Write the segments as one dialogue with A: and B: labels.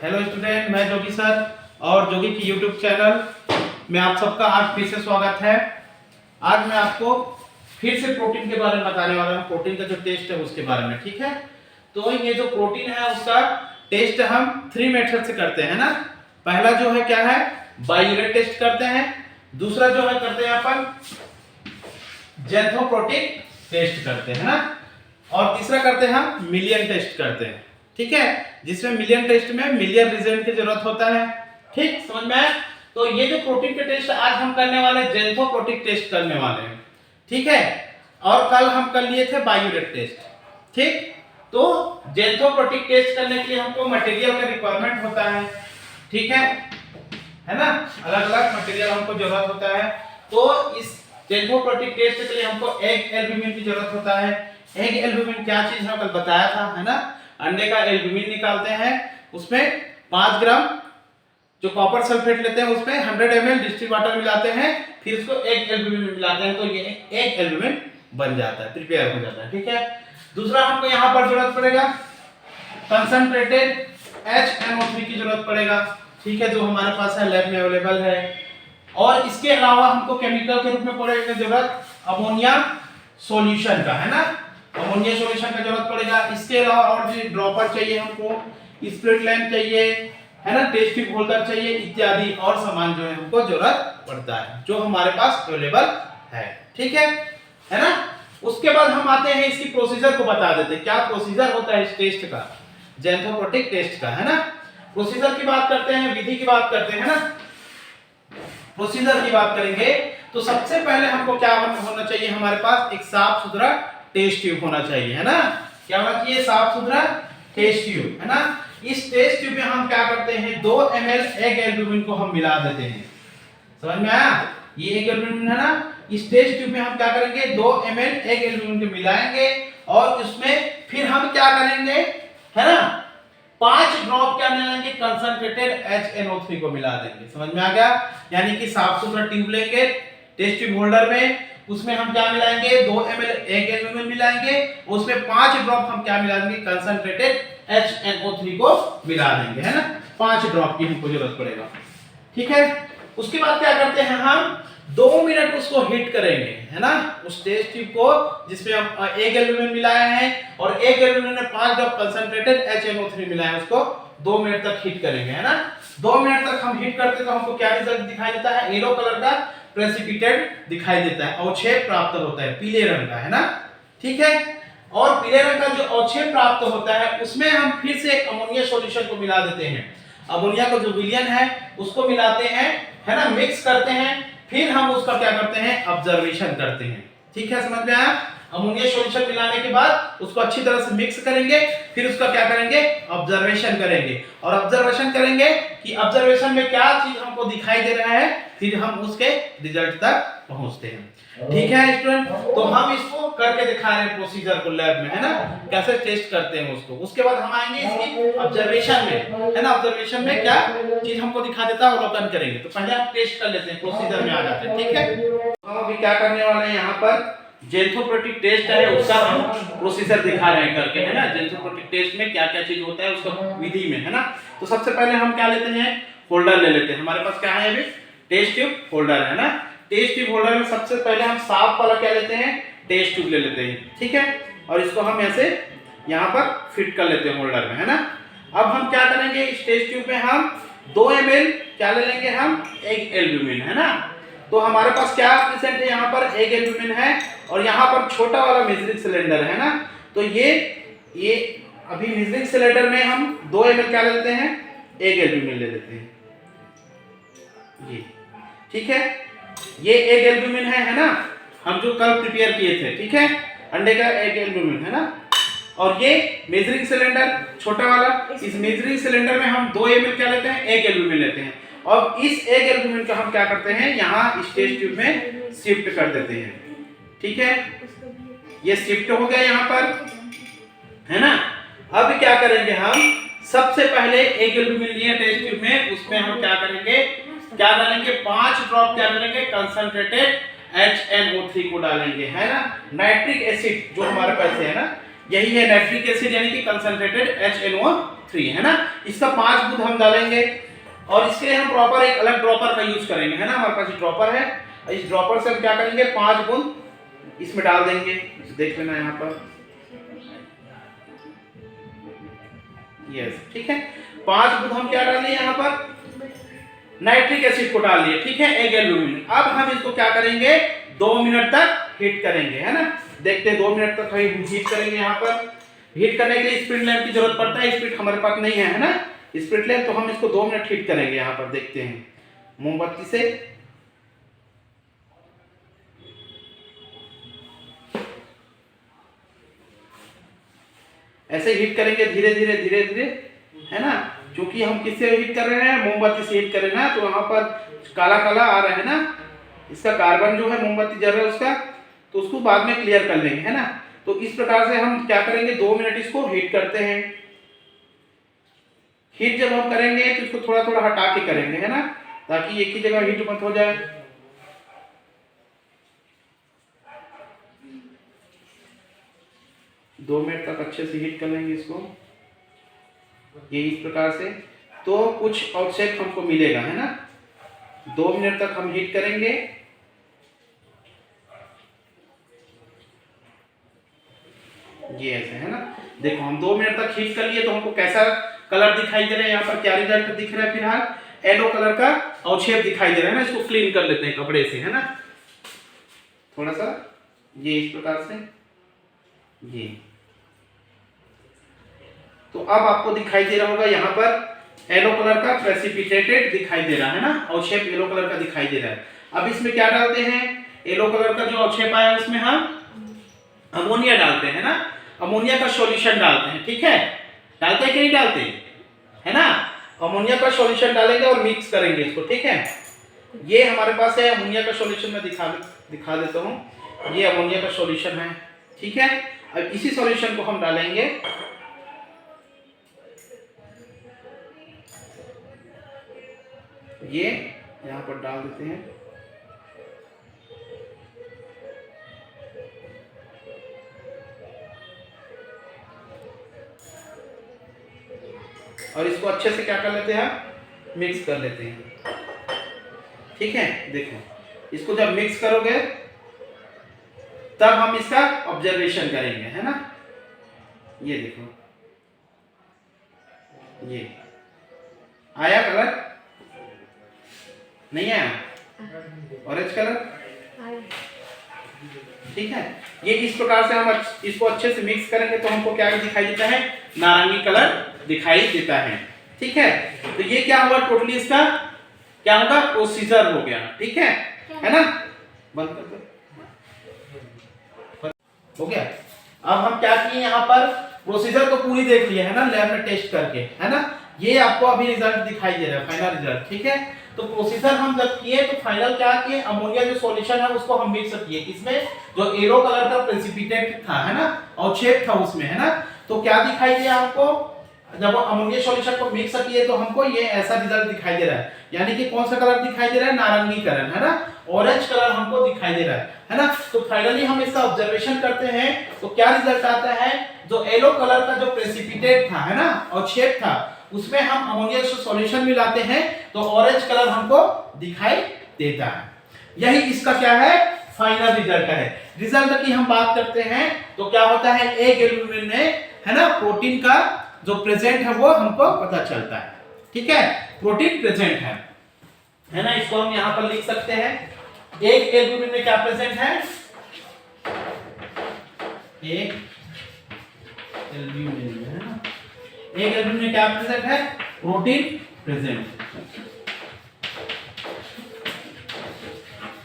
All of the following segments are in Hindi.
A: हेलो स्टूडेंट, मैं जोगी सर और जोगी की यूट्यूब चैनल में आप सबका आज फिर से स्वागत है। आज मैं आपको फिर से प्रोटीन के बारे में बताने वाला हूँ। प्रोटीन का जो टेस्ट है उसके बारे में, ठीक है। तो ये जो प्रोटीन है उसका टेस्ट हम 3 मेथड से करते हैं ना। पहला जो है क्या है, बायोरेट टेस्ट करते हैं। दूसरा जो है करते हैं अपन ज़ैंथोप्रोटिक टेस्ट करते हैं ना। और तीसरा करते हैं हम मिलियन टेस्ट करते हैं, ठीक है, जिसमें मिलियन टेस्ट में मिलियन रिजल्ट की जरूरत होता है। ठीक, समझ में आया। तो ये जो प्रोटीन के टेस्ट आज हम करने वाले हैं, ज़ैंथोप्रोटिक टेस्ट करने वाले हैं, ठीक है। और कल हम कर लिए थे बायोरेट टेस्ट, ठीक। तो ज़ैंथोप्रोटिक टेस्ट करने के लिए हमको मटेरियल का रिक्वायरमेंट होता है, ठीक है ना। अलग अलग मटेरियल हमको जरूरत होता है। तो इस ज़ैंथोप्रोटिक टेस्ट के लिए हमको एग एल्ब्यूमिन की जरूरत होता है। एग एल्ब्यूमिन क्या चीज है, कल बताया था, है ना। अंडे का एल्ब्यूमिन निकालते हैं, उसमें 5 ग्राम जो कॉपर सल्फेट लेते हैं उसमें 100 ml डिस्टिल वाटर मिलाते हैं, फिर उसको एग एल्ब्यूमिन में मिलाते हैं, तो ये एग एल्ब्यूमिन बन जाता है, प्रिपेयर हो जाता है, ठीक है। दूसरा हमको यहाँ पर जरूरत पड़ेगा कंसंट्रेटेड HNO3 की जरूरत पड़ेगा, ठीक है, जो हमारे पास है, लैब में अवेलेबल है। और इसके अलावा हमको केमिकल के रूप में पड़ेगा जरूरत अमोनिया सॉल्यूशन का, है ना। अमोनिया सॉल्यूशन का जरूरत पड़ेगा। इसके अलावा और जो ड्रॉपर चाहिए हमको, स्प्लिट लैंप चाहिए, है ना, टेस्ट ट्यूब होल्डर चाहिए, इत्यादि और सामान जो है हमको जरूरत पड़ता है, जो हमारे पास अवेलेबल है, ठीक है ना। उसके बाद हम आते हैं इसकी प्रोसीजर को बता देते हैं, क्या प्रोसीजर होता है इस टेस्ट का, ज़ैंथोप्रोटिक टेस्ट का, है ना। प्रोसीजर की बात करते हैं, विधि की बात करते हैं ना। प्रोसीजर की बात करेंगे तो सबसे पहले हमको क्या होना चाहिए, हमारे पास एक साफ सुथरा टेस्ट ट्यूब होना चाहिए, है ना। क्या होना चाहिए, साफ सुथरा टेस्ट ट्यूब, है ना। इस टेस्ट ट्यूब में हम क्या करते हैं, 2 ml एग एल्ब्यूमिन को हम मिला देते हैं। समझ में आया, ये एग एल्ब्यूमिन है ना। इस टेस्ट ट्यूब में हम क्या करेंगे, 2 ml एग एल्ब्यूमिन को मिलाएंगे और उसमें फिर हम क्या करेंगे, है ना, 5 ड्रॉप क्या मिलाएंगे, कंसंट्रेटेड HNO3 को मिला देंगे। समझ में आ गया। यानी कि साफ सुथरा ट्यूब लेंगे, टेस्ट ट्यूब होल्डर में, उसमें हम क्या मिलाएंगे, 2 ml एग एल्ब्यूमिन मिलाएंगे, उसमें 5 ड्रॉप हम क्या मिला देंगे, कंसंट्रेटेड HNO3 को मिला देंगे, है ना। 5 ड्रॉप की हमको जरूरत पड़ेगा, ठीक है। उसके बाद क्या करते हैं, हम 2 मिनट उसको हीट करेंगे, है ना, उस टेस्ट ट्यूब को जिसमें हम एग एल्ब्यूमिन मिलाए हैं और एग एल्ब्यूमिन में 5 ड्रॉप कंसंट्रेटेड HNO3 मिलाए हैं, उसको 2 मिनट तक हीट करेंगे, है ना। 2 मिनट तक हम हीट करते तो हमको क्या रिजल्ट दिखाई देता है, येलो कलर का प्रेसिपिटेट दिखाई देता है, अवक्षेप प्राप्त होता है, पीले रंग का, है ना, ठीक है। और पीले रंग का जो अवक्षेप प्राप्त होता है उसमें हम फिर से अमोनिया सॉल्यूशन को मिला देते हैं। अमोनिया का जो विलयन है उसको मिलाते हैं, है ना, मिक्स करते हैं, फिर हम उसका क्या करते हैं, ऑब्जर्वेशन करते हैं, ठीक है। समझ में आया। अमोनिया सॉल्यूशन मिलाने के बाद उसको अच्छी तरह से मिक्स करेंगे, फिर उसका क्या करेंगे, ऑब्जर्वेशन करेंगे। और ऑब्जर्वेशन करेंगे कि ऑब्जर्वेशन में क्या चीज हमको दिखाई दे रहा है, फिर हम उसके रिजल्ट तक पहुंचते हैं, ठीक है स्टूडेंट। तो हम इसको करके दिखा रहे हैं प्रोसीजर को लैब में, है ना, कैसे टेस्ट करते हैं उसको। उसके बाद हम आएंगे इसकी ऑब्जर्वेशन में, है ना। ऑब्जर्वेशन में क्या चीज हमको दिखा देता है अवलोकन करेंगे। तो पहले हम टेस्ट कर लेते हैं, प्रोसीजर में आ जाते हैं, ठीक है। हम अभी क्या करने वाले हैं, यहाँ पर ज़ैंथोप्रोटिक टेस्ट है उसका हम प्रोसीजर दिखा रहे हैं करके, है ना। ज़ैंथोप्रोटिक टेस्ट में क्या क्या चीज होता है उसका विधि में, है ना। तो सबसे पहले हम क्या लेते हैं, होल्डर ले लेते हैं। हमारे पास क्या है, अभी टेस्ट ट्यूब होल्डर है ना। टेस्ट ट्यूब होल्डर में सबसे पहले हम साफ वाला क्या लेते हैं, टेस्ट ट्यूब ले लेते हैं, ठीक है। और इसको हम ऐसे यहाँ पर फिट कर लेते हैं होल्डर में, है ना। अब हम क्या करेंगे, इस टेस्ट ट्यूब में हम 2 ml क्या ले लेंगे, हम एग एल्ब्यूमिन, है ना। तो हमारे पास क्या प्रेजेंट है, यहाँ पर एग एल्ब्यूमिन है और यहाँ पर छोटा वाला मेजरिंग सिलेंडर है ना। तो ये अभी मेजरिंग सिलेंडर में हम 2 ml क्या ले लेते हैं, एग एल्ब्यूमिन ले लेते हैं, ये, ठीक है। ये एग एल्ब्यूमिन है ना, हम जो कल प्रिपेयर किए थे, ठीक है, अंडे का एग एल्ब्यूमिन, है ना। और ये मेजरिंग सिलेंडर छोटा वाला, इस मेजरिंग सिलेंडर में हम 2 ml क्या लेते हैं, एग एल्ब्यूमिन लेते हैं। और इस एग एल्ब्यूमिन को हम क्या करते हैं, यहाँ इस टेस्ट ट्यूब में शिफ्ट कर देते हैं, ठीक है। ये शिफ्ट हो गया यहाँ पर, है ना। अब क्या करेंगे, हम सबसे पहले एग एल्ब्यूमिन लिए टेस्ट ट्यूब में, उसमें हम क्या करेंगे, क्या डालेंगे, 5 ड्रॉप क्या डालेंगे, कंसंट्रेटेड HNO3 को डालेंगे, है ना। नाइट्रिक एसिड जो हमारे पास है ना, यही है नाइट्रिक एसिड, यानी कि कंसंट्रेटेड HNO3 3 है ना। इसका 5 बूंद हम डालेंगे और इसके लिए हम प्रॉपर एक अलग ड्रॉपर का यूज करेंगे है ना। हमारे पास ड्रॉपर है, इस ड्रॉपर से हम क्या करेंगे 5 बूंद इसमें डाल देंगे। देख लेना यहाँ पर, यस ठीक है। 5 बूंद हम क्या डाल लिए यहाँ पर नाइट्रिक एसिड को डाल लिए, ठीक है, एक एल्यूमिनियम। अब हम इसको क्या करेंगे 2 मिनट तक हीट करेंगे है ना। देखते हैं 2 मिनट तक हीट करेंगे। यहाँ पर हीट करने के लिए स्पिरिट लैंप की जरूरत पड़ता है, स्पिरिट हमारे पास नहीं है ना स्पिरिट लैंप, तो हम इसको 2 मिनट हीट करेंगे। यहाँ पर देखते हैं मोमबत्ती से, ऐसे हीट करेंगे धीरे धीरे धीरे धीरे है ना। क्योंकि हम किससे हीट कर रहे हैं मोमबत्ती से हीट कर रहे हैं ना, तो वहां पर काला काला आ रहा है ना, इसका कार्बन जो है मोमबत्ती जल रहा है उसका, तो उसको बाद में क्लियर कर लेंगे है ना। तो इस प्रकार से हम क्या करेंगे 2 मिनट इसको हीट करते हैं। हीट जब हम करेंगे तो इसको थोड़ा थोड़ा हटा के करेंगे है ना, ताकि एक ही जगह हीट मत हो जाए। दो मिनट तक अच्छे से हीट कर लेंगे इसको, ये इस प्रकार से, तो कुछ आउटसेट हमको मिलेगा है ना। 2 मिनट तक हम हीट करेंगे। ये ऐसे है ना, देखो हम 2 मिनट तक हीट कर लिए तो हमको कैसा कलर दिखाई दे रहा है। यहाँ पर क्या रिजल्ट दिख रहा है, फिलहाल येलो कलर का आउटशेप दिखाई दे रहा है ना। इसको क्लीन कर लेते हैं कपड़े से है ना, थोड़ा सा ये इस प्रकार से, ये तो अब आपको दिखाई दे रहा होगा यहाँ पर येलो कलर का प्रेसिपिटेटेड दिखाई दे रहा है ना, आउटशेप येलो कलर का दिखाई दे रहा है। अब इसमें क्या डालते हैं, येलो कलर का जो आउटशेप आया उसमें हम अमोनिया डालते हैं ना, अमोनिया का सॉल्यूशन डालते हैं, ठीक है, डालते हैं कि नहीं डालते है ना। अमोनिया का सॉल्यूशन डालेंगे और मिक्स करेंगे इसको, ठीक है। ये हमारे पास है अमोनिया का सॉल्यूशन, मैं दिखा देता हूँ, ये अमोनिया का सॉल्यूशन है, ठीक है। अब इसी सॉल्यूशन को हम डालेंगे, ये यहाँ पर डाल देते हैं, और इसको अच्छे से क्या कर लेते हैं, मिक्स कर लेते हैं, ठीक है। देखो इसको जब मिक्स करोगे तब हम इसका ऑब्जर्वेशन करेंगे है ना। ये देखो, ये आया कलर, नहीं आया ऑरेंज कलर, ठीक है। ये इस प्रकार से हम इसको अच्छे से मिक्स करेंगे तो हमको क्या दिखाई देता है, नारंगी कलर दिखाई देता है, ठीक है। तो ये क्या हुआ, टोटली इसका क्या होगा, प्रोसीजर हो गया, ठीक है ना। बंद कर दो, हो गया। अब हम क्या किए यहाँ पर, प्रोसीजर को पूरी देख लिया है ना लैब में टेस्ट करके है ना। ये आपको अभी रिजल्ट दिखाई दे रहा है, फाइनल रिजल्ट, ठीक है। तो प्रोसीजर हम जब किए तो फाइनल क्या किए, अमोनिया जो सॉल्यूशन है उसको हम मिक्स किए, इसमें जो येलो कलर का प्रेसिपिटेट था है ना, और शेप था उसमें है ना। तो क्या दिखाई दिया हमको, जब अमोनिया सॉल्यूशन को मिक्स किए तो हमको ये ऐसा रिजल्ट दिखाई दे रहा है। यानी कि कौन सा कलर दिखाई दे रहा है, नारंगी कलर है ना, ऑरेंज कलर हमको दिखाई दे रहा है ना। तो फाइनली हम इसका ऑब्जर्वेशन करते हैं तो क्या रिजल्ट आता है, जो येलो कलर का जो प्रेसिपिटेट था है ना और शेप था, उसमें हम अमोनिया सॉल्यूशन मिलाते हैं तो ऑरेंज कलर हमको दिखाई देता है। यही इसका क्या है, फाइनल रिजल्ट है। रिजल्ट की हम बात करते हैं तो क्या होता है, एक एल्यूमिनियम में है ना प्रोटीन का जो प्रेजेंट है वो हमको पता चलता है, ठीक है, प्रोटीन प्रेजेंट है ना। इसको हम यहाँ पर लिख सकते हैं, एक एल्यूमिनियम में क्या प्रेजेंट है, एक एल्यूमिनियम है ना, एक एल्यूमिनियम में क्या प्रेजेंट है, प्रोटीन प्रेजेंट,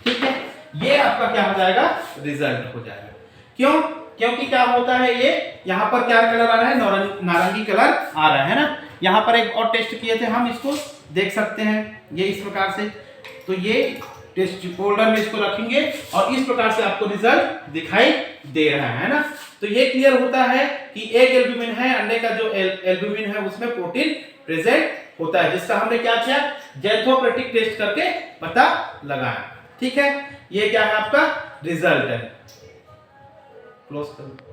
A: ठीक है। ये आपका क्या हो जाएगा, रिजल्ट हो जाएगा। क्यों, क्योंकि क्या होता है, ये यहाँ पर क्या कलर आ रहा है, नारंगी कलर आ रहा है ना। यहाँ पर एक और टेस्ट किए थे हम, इसको देख सकते हैं, ये इस प्रकार से। तो ये टेस्ट फोल्डर में इसको रखेंगे और इस प्रकार से आपको रिजल्ट दिखाई दे रहा है ना। तो ये क्लियर होता है कि एक एल्ब्यूमिन है, अंडे का जो एल्ब्यूमिन है उसमें प्रोटीन प्रेजेंट होता है, जिसका हमने क्या किया, जैथोप्रेटिक टेस्ट करके पता लगाया, ठीक है। ये क्या है, आपका रिजल्ट है। क्लोज करो।